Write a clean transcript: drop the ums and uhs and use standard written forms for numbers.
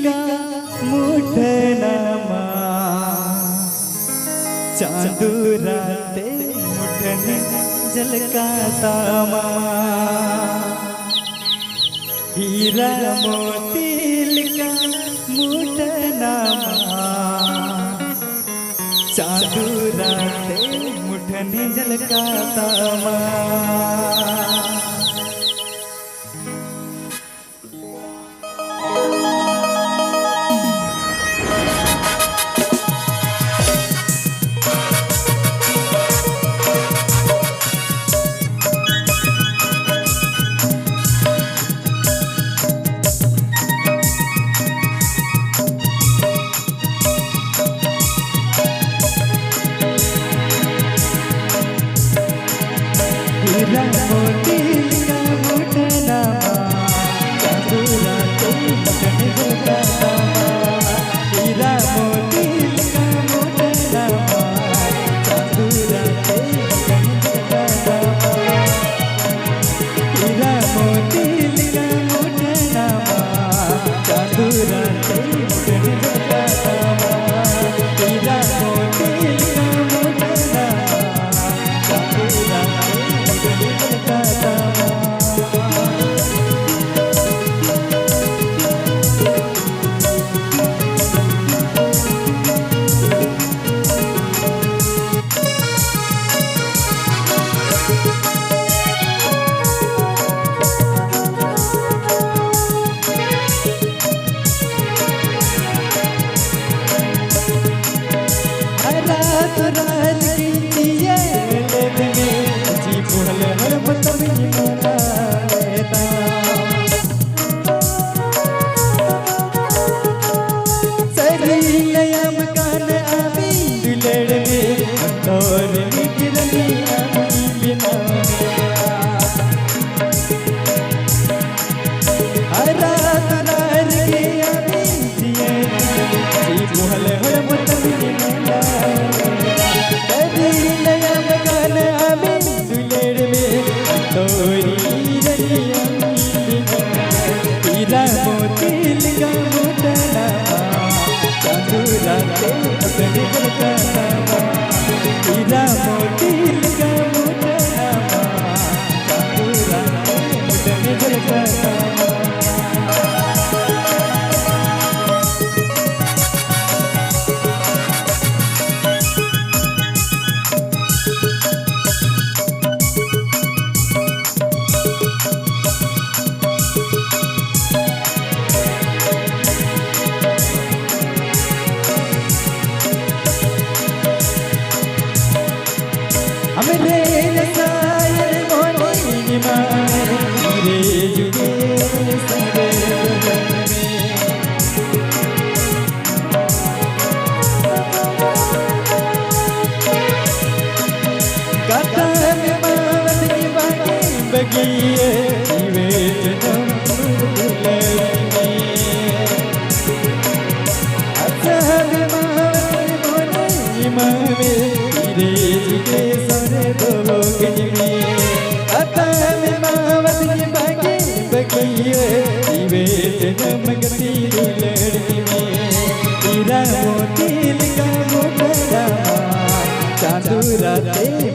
का मुठनामा चांदू राते मुठने जलका तामा हीरा मोती का मुठनामा चांदू राते मुठने जलका तामा हीरा मोती का मुठनामा चांदू राते मुठने जलका तामा हीरा मोती का मुठनामा चांदू राते मुठने जलका तामा हीरा मोती का मुठनामा चांदू राते मुठने जलका तामा हीरा मोती का मुठनामा चांदू राते हीरा मोती का मुठनामा चांदू राते मुठने जलका तामा हीरा मोती का मुठनामा चांदू राते मुठने जलका तामा हमरे नसायर मोनी मारे रे जुगे सरे गाता में मावत की बागे बगिए जीवे जन्म बुले असल मावत मोनी मारे रे जुगे हीरा मोती का मुठनामा चांदू राते